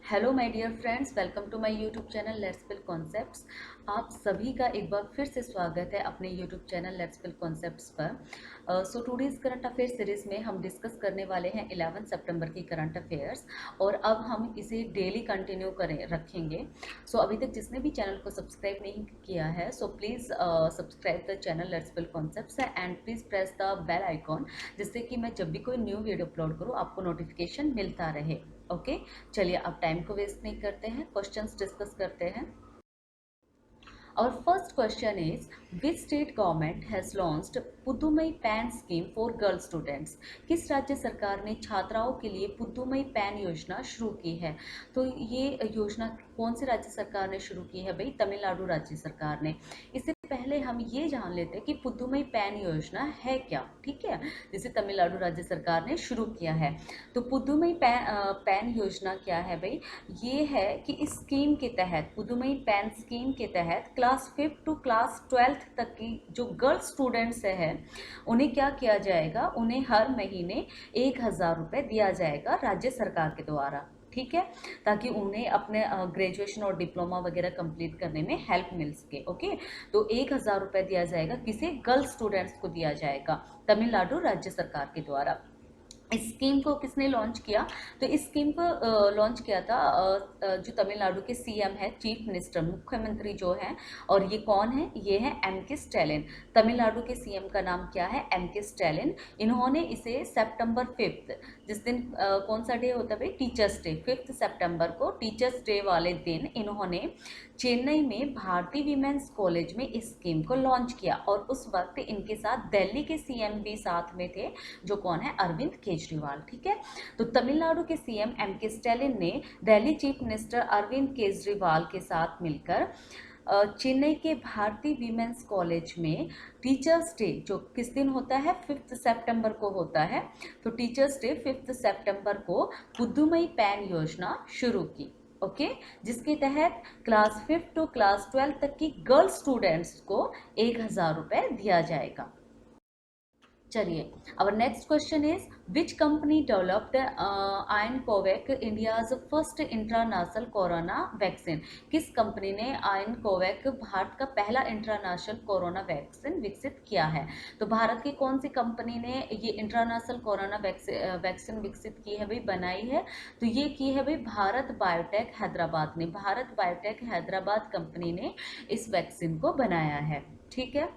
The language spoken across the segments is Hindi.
Hello my dear friends, welcome to my YouTube channel let's build concepts. आप सभी का एक बार फिर से स्वागत है अपने YouTube channel let's build concepts पर। So today's current affair series में हम डिस्कस करने वाले हैं 11 सितंबर की करंट अफेयर्स और अब हम इसे डेली कंटिन्यू रखेंगे। सो अभी तक जिसने भी चैनल को सब्सक्राइब नहीं किया है so please subscribe the channel let's build concepts and please press the bell icon, जिससे कि मैं जब भी कोई न्यू वीडियो अपलोड करूँ आपको नोटिफिकेशन मिलता रहे। ओके, चलिए अब टाइम को वेस्ट नहीं करते हैं, क्वेश्चंस डिस्कस करते हैं। Our first question is, which state government has launched Pudhumai Penn scheme for girl students? किस राज्य सरकार ने छात्राओं के लिए पुदुमई पैन योजना शुरू की है? तो ये योजना कौन सी राज्य सरकार ने शुरू की है? भाई तमिलनाडु राज्य सरकार ने। इससे पहले हम ये जान लेते हैं कि पुदुमई पैन योजना है क्या, ठीक है, जिसे तमिलनाडु राज्य सरकार ने शुरू किया है। तो पुदुमई पैन योजना क्या है भाई? ये है कि इस स्कीम के तहत, पुदुमई पैन स्कीम के तहत क्लास 5 टू क्लास 12 तक की जो गर्ल स्टूडेंट्स है उन्हें क्या किया जाएगा, उन्हें हर महीने 1,000 रुपये दिया जाएगा राज्य सरकार के द्वारा, ठीक है, ताकि उन्हें अपने ग्रेजुएशन और डिप्लोमा वगैरह कंप्लीट करने में हेल्प मिल सके। ओके, तो 1,000 रुपये दिया जाएगा, किसे? गर्ल स्टूडेंट्स को दिया जाएगा तमिलनाडु राज्य सरकार के द्वारा। इस स्कीम को किसने लॉन्च किया? तो इस स्कीम को लॉन्च किया था जो तमिलनाडु के सीएम है, चीफ मिनिस्टर, मुख्यमंत्री जो हैं, और ये कौन है? ये है एम.के. स्टैलिन। तमिलनाडु के सीएम का नाम क्या है? एम.के. स्टैलिन। इन्होंने इसे सितंबर 5, जिस दिन कौन सा डे होता है भाई? Teachers day. 5 सितंबर को टीचर्स डे वाले दिन इन्होंने चेन्नई में भारती वीमेंस कॉलेज में इस स्कीम को लॉन्च किया, और उस वक्त इनके साथ दिल्ली के सीएम भी साथ में थे, जो कौन है? अरविंद केजरीवाल, ठीक है। तो तमिलनाडु के सीएम एम.के. स्टैलिन ने दिल्ली चीफ मिनिस्टर अरविंद केजरीवाल के साथ मिलकर चेन्नई के भारती वीमेंस कॉलेज में टीचर्स डे, जो किस दिन होता है? 5 सितंबर को होता है, तो टीचर्स डे 5 सितंबर को पुदुमई पैन योजना शुरू की। ओके, जिसके तहत क्लास 5 टू क्लास 12 तक की गर्ल स्टूडेंट्स को 1,000 रुपये दिया जाएगा। चलिए, our next question is, which company developed Ioncovac, India's first international corona vaccine? किस कंपनी ने आयनकोवैक, भारत का पहला इंटरनेशनल कोरोना वैक्सीन विकसित किया है? तो भारत की कौन सी कंपनी ने ये इंटरनेशनल कोरोना वैक्सीन विकसित की है भाई, बनाई है? तो ये की है भाई भारत बायोटेक हैदराबाद ने। भारत बायोटेक हैदराबाद कंपनी ने इस वैक्सीन को बनाया है, ठीक है।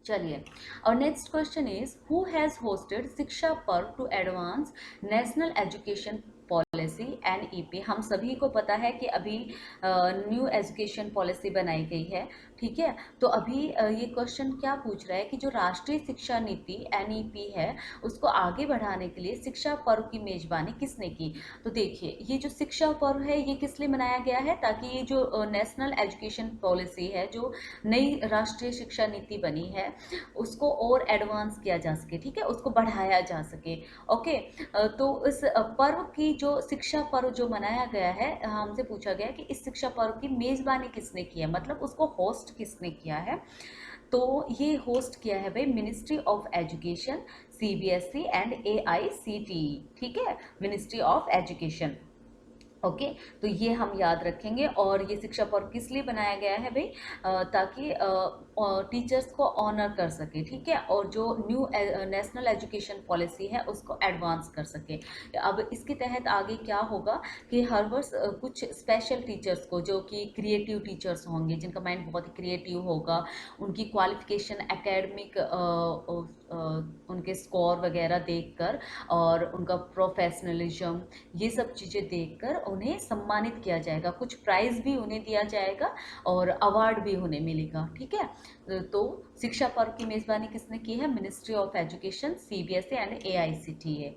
चलिए, और next question is, who has hosted Shiksha Parv to advance national education policy NEP? हम सभी को पता है कि अभी न्यू एजुकेशन पॉलिसी बनाई गई है, ठीक है। तो अभी ये क्वेश्चन क्या पूछ रहा है कि जो राष्ट्रीय शिक्षा नीति NEP है उसको आगे बढ़ाने के लिए शिक्षा पर्व की मेजबानी किसने की? तो देखिए, ये जो शिक्षा पर्व है ये किस लिए मनाया गया है? ताकि ये जो नेशनल एजुकेशन पॉलिसी है, जो नई राष्ट्रीय शिक्षा नीति बनी है, उसको और एडवांस किया जा सके, ठीक है, उसको बढ़ाया जा सके। ओके, तो इस पर्व की, जो शिक्षा पर्व जो मनाया गया है, हमसे पूछा गया कि इस शिक्षा पर्व की मेजबानी किसने की है, मतलब उसको होस्ट किसने किया है? तो ये होस्ट किया है भाई ministry of education, CBSE and AICTE, ठीक है, मिनिस्ट्री ऑफ एजुकेशन। ओके, तो ये हम याद रखेंगे। और ये शिक्षा पर्व किस लिए बनाया गया है भाई? ताकि टीचर्स को ऑनर कर सके, ठीक है, और जो न्यू नेशनल एजुकेशन पॉलिसी है उसको एडवांस कर सके। अब इसके तहत आगे क्या होगा कि हर वर्ष कुछ स्पेशल टीचर्स को, जो कि क्रिएटिव टीचर्स होंगे, जिनका माइंड बहुत ही क्रिएटिव होगा, उनकी क्वालिफिकेशन एकेडमिक, उनके स्कोर वगैरह देखकर और उनका प्रोफेशनलिज्म, ये सब चीज़ें देखकर उन्हें सम्मानित किया जाएगा, कुछ प्राइज़ भी उन्हें दिया जाएगा और अवार्ड भी उन्हें मिलेगा, ठीक है। तो शिक्षा पर्व की मेज़बानी किसने की है? Ministry of education, CBSE and AICTE।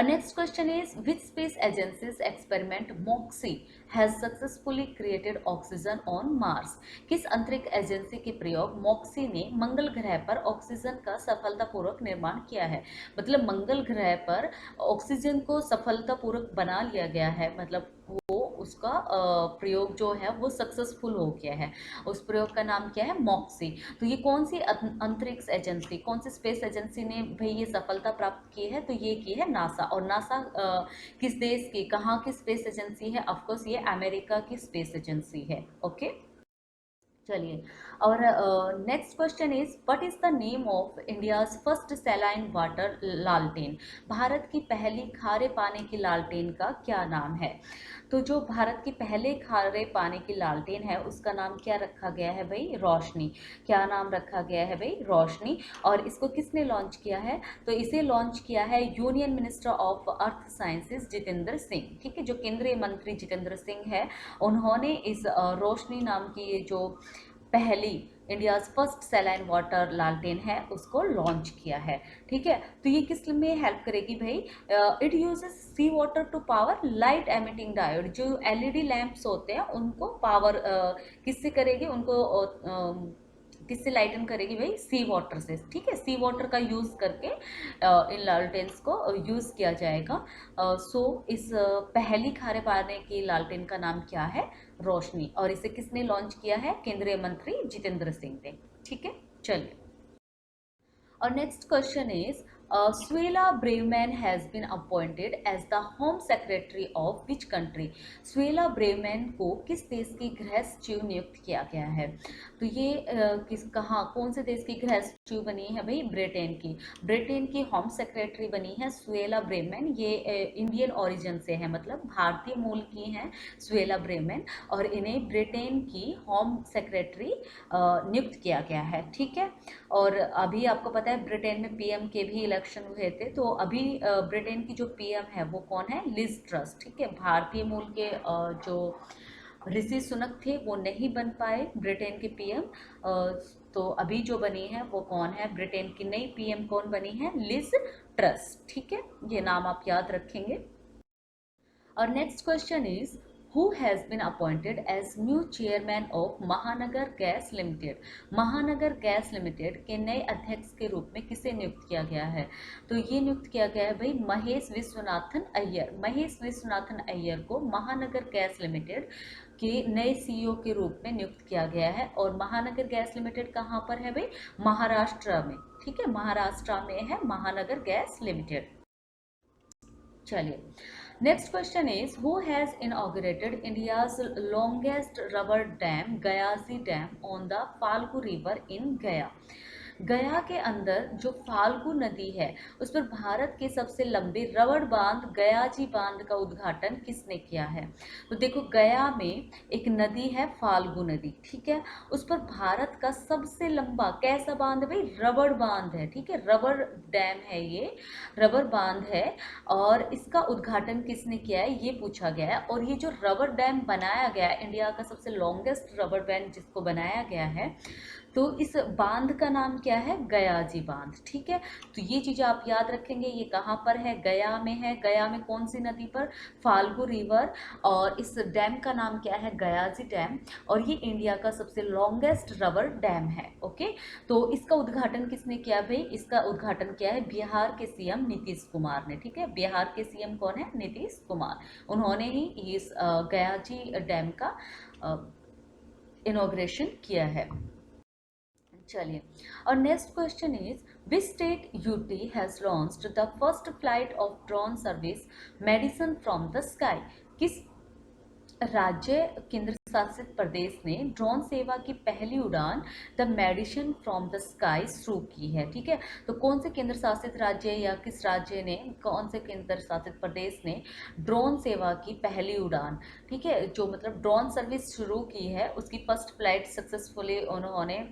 Next question is, which space agency's experiment MOXIE has successfully created oxygen on Mars? किस अंतरिक्ष एजेंसी के प्रयोग MOXIE ने मंगल ग्रह पर ऑक्सीजन का सफलतापूर्वक निर्माण किया है? मतलब मंगल ग्रह पर ऑक्सीजन को सफलतापूर्वक बना लिया गया है, मतलब वो उसका प्रयोग जो है वो सक्सेसफुल हो गया है। उस प्रयोग का नाम क्या है? मॉक्सी। तो ये कौन सी अंतरिक्ष एजेंसी, कौन सी स्पेस एजेंसी ने भाई ये सफलता प्राप्त की है? तो ये की है नासा। और नासा किस देश की, कहाँ की स्पेस एजेंसी है? ऑफकोर्स ये अमेरिका की स्पेस एजेंसी है। ओके, चलिए। और next question is what is the name of India's first saline water लालटेन? भारत की पहली खारे पानी की लालटेन का क्या नाम है? तो जो भारत की पहले खारे पानी की लालटेन है उसका नाम क्या रखा गया है भाई? रोशनी। क्या नाम रखा गया है भाई? रोशनी। और इसको किसने लॉन्च किया है? तो इसे लॉन्च किया है union minister of earth sciences Jitendra Singh. ठीक है, जो केंद्रीय मंत्री जितेंद्र सिंह है, उन्होंने इस रोशनी नाम की ये जो पहली इंडियाज फर्स्ट सैलाइन वाटर लालटेन है उसको लॉन्च किया है। ठीक है, तो ये किस में हेल्प करेगी भाई? It uses sea water to power light emitting diode. जो एलईडी लैंप्स होते हैं उनको पावर किससे करेगी? उनको किससे लाइटन करेगी भाई? सी वाटर से। ठीक है, सी वाटर का यूज करके इन लालटेन्स को यूज किया जाएगा। सो इस पहली खारे पानी की लालटेन का नाम क्या है? रोशनी। और इसे किसने लॉन्च किया है? केंद्रीय मंत्री जितेंद्र सिंह ने। ठीक है, चलिए। और next question is Suella Braverman has been appointed as the Home Secretary of which country? Suella Braverman को किस देश की गृह सचिव नियुक्त किया गया है? तो ये किस कहाँ कौन से देश की गृह सचिव बनी है भाई? ब्रिटेन की। ब्रिटेन की होम सेक्रेटरी बनी है सुएला ब्रेवमैन। ये इंडियन ओरिजिन से है, मतलब भारतीय मूल की हैं सुएला ब्रेवमैन, और इन्हें ब्रिटेन की होम सेक्रेटरी नियुक्त किया गया है। ठीक है, और अभी आपको पता है ब्रिटेन में पीएम के भी इलेक्शन हुए थे, तो अभी ब्रिटेन की जो पीएम है वो कौन है? Liz Truss. ठीक है, भारतीय मूल के जो ऋषि सुनक थे वो नहीं बन पाए ब्रिटेन के पीएम। तो अभी जो बनी है वो कौन है? ब्रिटेन की नई पीएम कौन बनी है? Liz Truss. ठीक है, ये नाम आप याद रखेंगे। और next question is who has been appointed as new chairman of Mahanagar gas limited? Mahanagar gas limited के नए अध्यक्ष के रूप में किसे नियुक्त किया गया है? तो ये नियुक्त किया गया है भाई महेश विश्वनाथन अय्यर। महेश विश्वनाथन अय्यर को महानगर गैस लिमिटेड के नए सीईओ के रूप में नियुक्त किया गया है। और महानगर गैस लिमिटेड कहाँ पर है भाई? महाराष्ट्र में। ठीक है, महाराष्ट्र में है महानगर गैस लिमिटेड। चलिए, next question is who has inaugurated India's longest rubber dam Gayaji dam on the Falgu river in गया? गया के अंदर जो फाल्गु नदी है उस पर भारत के सबसे लंबे रबड़ बांध गयाजी बांध का उद्घाटन किसने किया है? तो देखो, गया में एक नदी है फाल्गु नदी। ठीक है, उस पर भारत का सबसे लंबा कैसा बांध है भाई? रबड़ बांध है। ठीक है, रबड़ डैम है, ये रबड़ बांध है। और इसका उद्घाटन किसने किया है ये पूछा गया है। और ये जो रबड़ डैम बनाया गया है, इंडिया का सबसे लॉन्गेस्ट रबड़ डैम जिसको बनाया गया है, तो इस बांध का नाम क्या है? गयाजी बांध। ठीक है, तो ये चीज़ें आप याद रखेंगे। ये कहाँ पर है? गया में है। गया में कौन सी नदी पर? फाल्गु रिवर। और इस डैम का नाम क्या है? गयाजी डैम। और ये इंडिया का सबसे लॉन्गेस्ट रबर डैम है। ओके, तो इसका उद्घाटन किसने किया भाई? इसका उद्घाटन किया है बिहार के सीएम नीतीश कुमार ने। ठीक है, बिहार के सीएम कौन है? नीतीश कुमार। उन्होंने ही इस गयाजी डैम का इनॉग्रेशन किया है। चलिए, और next question is which state UT has launched the first flight of drone service medicine from the sky? किस राज्य केंद्र शासित प्रदेश ने ड्रोन सेवा की पहली उड़ान the medicine from the sky शुरू की है? ठीक है, तो कौन से केंद्र शासित राज्य या किस राज्य ने, कौन से केंद्र शासित प्रदेश ने ड्रोन सेवा की पहली उड़ान, ठीक है, जो मतलब ड्रोन सर्विस शुरू की है, उसकी फर्स्ट फ्लाइट सक्सेसफुली उन्होंने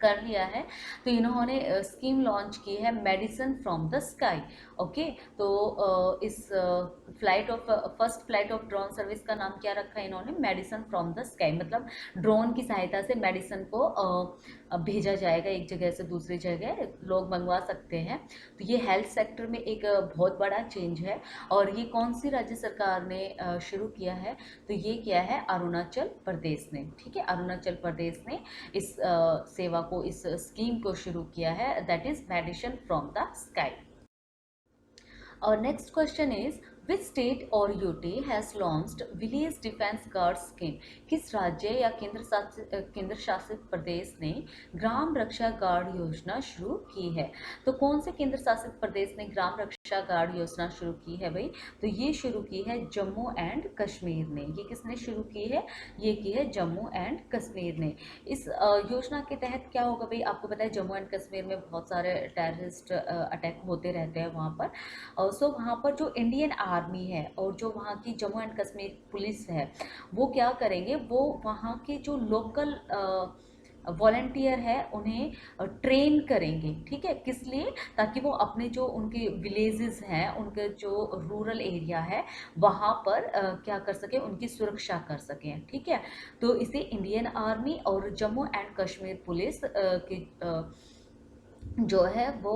कर लिया है? तो इन्होंने स्कीम लॉन्च की है medicine from the sky. Okay, तो इस first flight of drone service का नाम क्या रखा है इन्होंने? Medicine from the sky. मतलब ड्रोन की सहायता से मेडिसिन को भेजा जाएगा एक जगह से दूसरी जगह, लोग मंगवा सकते हैं। तो ये हेल्थ सेक्टर में एक बहुत बड़ा चेंज है। और ये कौन सी राज्य सरकार ने शुरू किया है? तो ये किया है अरुणाचल प्रदेश ने। ठीक है, अरुणाचल प्रदेश ने इस सेवा को, इस स्कीम को शुरू किया है, that is medicine from the sky. और next question is which state और UT has launched village defence guard scheme? किस राज्य या केंद्र शासित प्रदेश ने ग्राम रक्षा गार्ड योजना शुरू की है? तो कौन से केंद्र शासित प्रदेश ने ग्राम रक्षा गार्ड योजना शुरू की है भाई? तो ये शुरू की है जम्मू एंड कश्मीर ने। ये किसने शुरू की है? ये की है जम्मू एंड कश्मीर ने। इस योजना के तहत क्या होगा भाई? आपको पता है जम्मू एंड कश्मीर में बहुत सारे टेररिस्ट अटैक होते रहते हैं वहाँ पर। सो वहाँ पर जो इंडियन आर्मी है और जो वहाँ की जम्मू एंड कश्मीर पुलिस है, वो क्या करेंगे, वो वहाँ के जो लोकल वॉलंटियर है उन्हें ट्रेन करेंगे। ठीक है, किस लिए? ताकि वो अपने जो उनके विलेजेस हैं, उनके जो रूरल एरिया है, वहाँ पर क्या कर सके, उनकी सुरक्षा कर सकें। ठीक है, तो इसे इंडियन आर्मी और जम्मू एंड कश्मीर पुलिस के जो है वो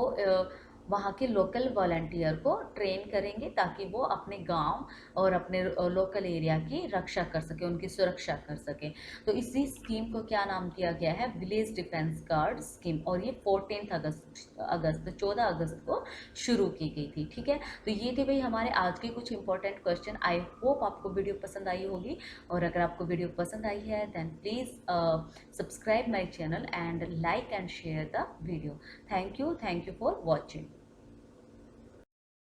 वहाँ के लोकल वॉलंटियर को ट्रेन करेंगे ताकि वो अपने गांव और अपने लोकल एरिया की रक्षा कर सके, उनकी सुरक्षा कर सके। तो इसी स्कीम को क्या नाम दिया गया है? Village defence guard scheme. और ये 14 अगस्त को शुरू की गई थी। ठीक है, तो ये थे भाई हमारे आज के कुछ इंपॉर्टेंट क्वेश्चन। आई होप आपको वीडियो पसंद आई होगी, और अगर आपको वीडियो पसंद आई है then please subscribe my channel and like and share the video. Thank you for watching.